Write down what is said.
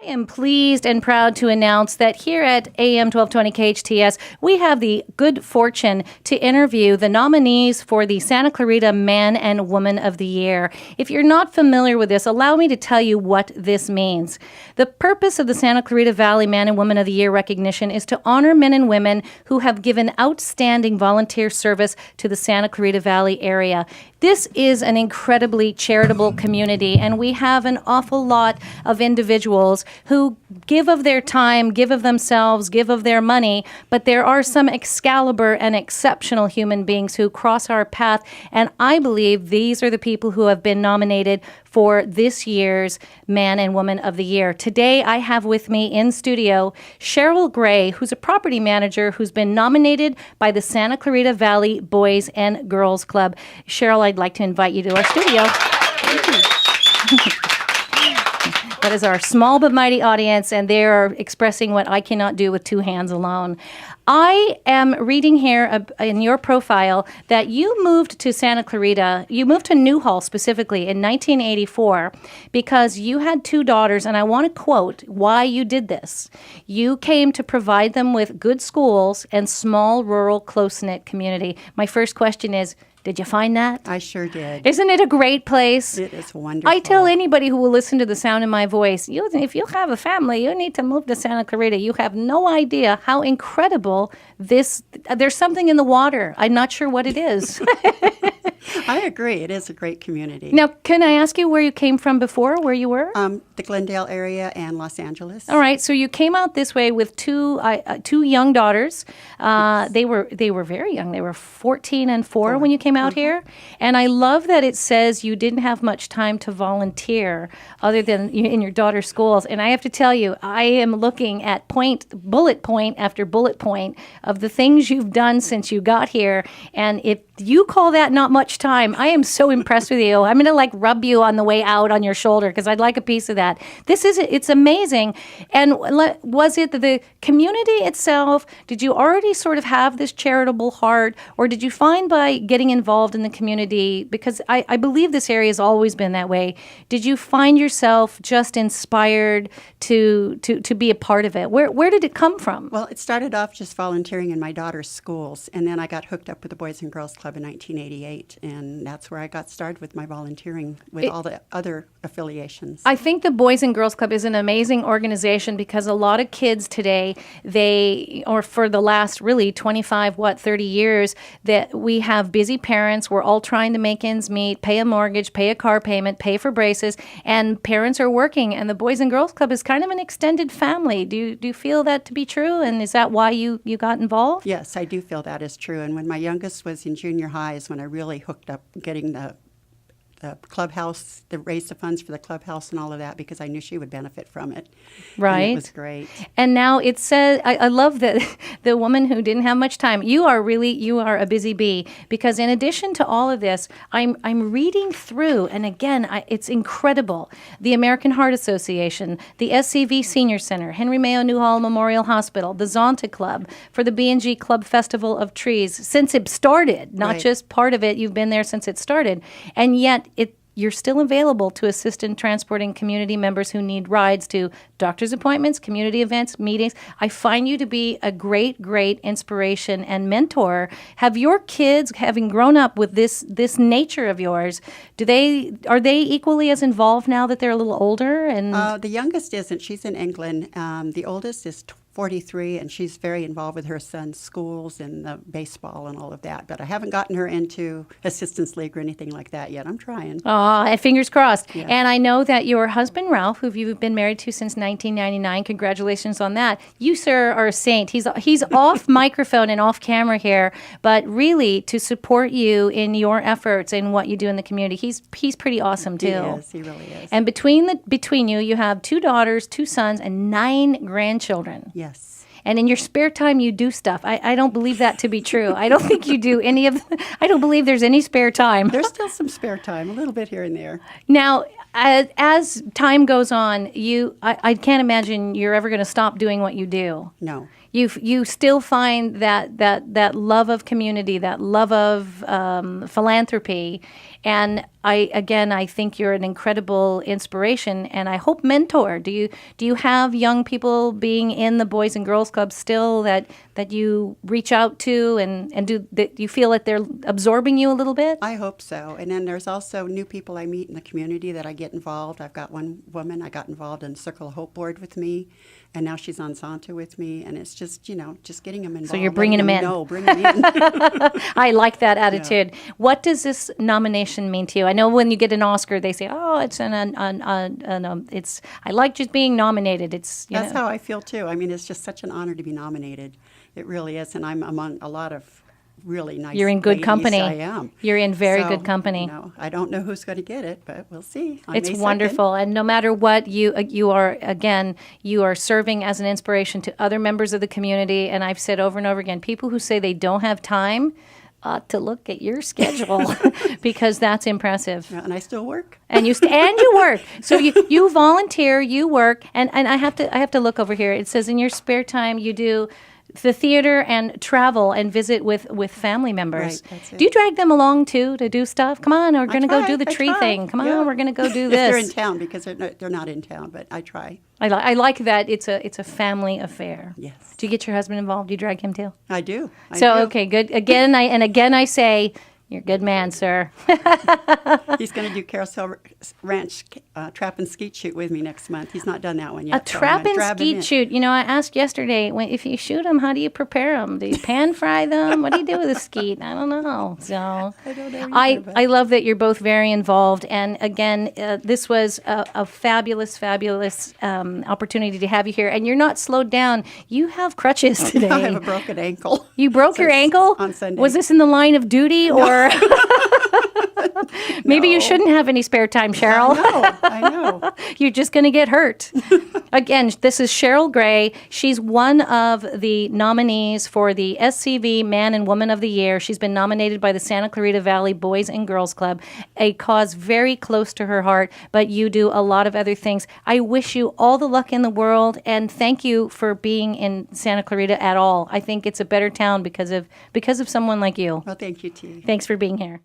I am pleased and proud to announce that here at AM 1220 KHTS, we have the good fortune to interview the nominees for the Santa Clarita Man and Woman of the Year. If you're not familiar with this, allow me to tell you what this means. The purpose of the Santa Clarita Valley Man and Woman of the Year recognition is to honor men and women who have given outstanding volunteer service to the Santa Clarita Valley area. This is an incredibly charitable community, and we have an awful lot of individuals who give of their time, give of themselves, give of their money, but there are some Excalibur and exceptional human beings who cross our path, and I believe these are the people who have been nominated for this year's Man and Woman of the Year. Today, I have with me in studio Cheryl Gray, who's a property manager who's been nominated by the Santa Clarita Valley Boys and Girls Club. Cheryl, I'd like to invite you to our studio. That is our small but mighty audience, and they are expressing what I cannot do with two hands alone. I am reading here in your profile that you moved to Santa Clarita, you moved to Newhall specifically in 1984 because you had two daughters, and I want to quote why you did this. You came to provide them with good schools and small, rural, close-knit community. My first question is, did you find that? I sure did. Isn't it a great place? It is wonderful. I tell anybody who will listen to the sound of my voice, if you have a family, you need to move to Santa Clarita. You have no idea how incredible there's something in the water. I'm not sure what it is. I agree. It is a great community. Now, can I ask you where you came from before, where you were? The Glendale area and Los Angeles. All right. So you came out this way with two young daughters. Yes. They were very young. They were 14 and 4 when you came out here. And I love that it says you didn't have much time to volunteer other than in your daughter's schools. And I have to tell you, I am looking at bullet point after bullet point of the things you've done since you got here. And if you call that not much time, I am so impressed with you. I'm going to rub you on the way out on your shoulder because I'd like a piece of that. It's amazing. And was it the community itself? Did you already sort of have this charitable heart, or did you find by getting involved in the community, because I believe this area has always been that way, did you find yourself just inspired to be a part of it? Where did it come from? Well, it started off just volunteering in my daughter's schools, and then I got hooked up with the Boys and Girls Club in 1988, and that's where I got started with my volunteering with all the other affiliations. I think the Boys and Girls Club is an amazing organization because a lot of kids today, for the last really 25, 30 years, that we have busy parents. We're all trying to make ends meet, pay a mortgage, pay a car payment, pay for braces, and parents are working. And the Boys and Girls Club is kind of an extended family. Do you feel that to be true? And is that why you got involved? Yes, I do feel that is true. And when my youngest was in junior high is when I really hooked up getting the clubhouse, raise the funds for the clubhouse and all of that, because I knew she would benefit from it. Right. And it was great. And now it says, I love that the woman who didn't have much time, you are a busy bee, because in addition to all of this, I'm reading through, and again, it's incredible. The American Heart Association, the SCV Senior Center, Henry Mayo Newhall Memorial Hospital, the Zonta Club, for the B&G Club Festival of Trees, since it started, not just part of it, you've been there since it started, and yet you're still available to assist in transporting community members who need rides to doctor's appointments, community events, meetings. I find you to be a great, great inspiration and mentor. Have your kids, having grown up with this nature of yours, are they equally as involved now that they're a little older? And the youngest isn't. She's in England. The oldest is 43, and she's very involved with her son's schools and the baseball and all of that. But I haven't gotten her into Assistance League or anything like that yet. I'm trying. Oh, fingers crossed. Yeah. And I know that your husband, Ralph, who you've been married to since 1999, congratulations on that. You, sir, are a saint. He's off microphone and off camera here, but really to support you in your efforts and what you do in the community. He's pretty awesome, too. He is. He really is. And between you have 2 daughters, 2 sons, and 9 grandchildren. Yes. And in your spare time, you do stuff. I don't believe that to be true. I don't think you do any of. I don't believe there's any spare time. There's still some spare time, a little bit here and there. Now, as time goes on, I can't imagine you're ever going to stop doing what you do. No. you still find that love of community, that love of philanthropy, and I think you're an incredible inspiration, and I hope mentor. Do you have young people being in the Boys and Girls Club still that you reach out to, and do you feel that they're absorbing you a little bit? I hope so. And then there's also new people I meet in the community that I get involved. I've got one woman I got involved in Circle of Hope board with me, and now she's on Santa with me, and it's just just getting them involved. So you're bringing them in. No, bring them in. I like that attitude. Yeah. What does this nomination mean to you? I know when you get an Oscar, they say, "Oh, it's it's." I like just being nominated. That's how I feel too. I mean, it's just such an honor to be nominated. It really is, and I'm among a lot of really nice. You're in good ladies. company. I am. You're in very good company. I don't know who's going to get it, but we'll see. It's wonderful, and no matter what, you are serving as an inspiration to other members of the community. And I've said over and over again, people who say they don't have time ought to look at your schedule because that's impressive. Yeah, and I still work. And you work. So you volunteer, you work, and I have to look over here. It says in your spare time you do the theater and travel and visit with family members. Right, that's it. Do you drag them along too to do stuff? Come on, we're going to go do the tree thing. Come on, we're going to go do this. If they're in town, because they're not in town, but I try. I like that it's a family affair. Yes. Do you get your husband involved? Do you drag him too? I do. Okay, good. Again, I say, you're a good man, sir. He's going to do Carousel Ranch trap and skeet shoot with me next month. He's not done that one yet. A trap and skeet shoot. I asked yesterday, if you shoot them, how do you prepare them? Do you pan fry them? What do you do with a skeet? I don't know. So I don't know either, I love that you're both very involved. And again, this was a fabulous, fabulous opportunity to have you here. And you're not slowed down. You have crutches today. I have a broken ankle. You broke your ankle? On Sunday. Was this in the line of duty or? Maybe you shouldn't have any spare time, Cheryl. I know. You're just going to get hurt. Again, this is Cheryl Gray. She's one of the nominees for the SCV Man and Woman of the Year. She's been nominated by the Santa Clarita Valley Boys and Girls Club, a cause very close to her heart, but you do a lot of other things. I wish you all the luck in the world, and thank you for being in Santa Clarita at all. I think it's a better town because of someone like you. Well, thank you, T. Thanks for being here.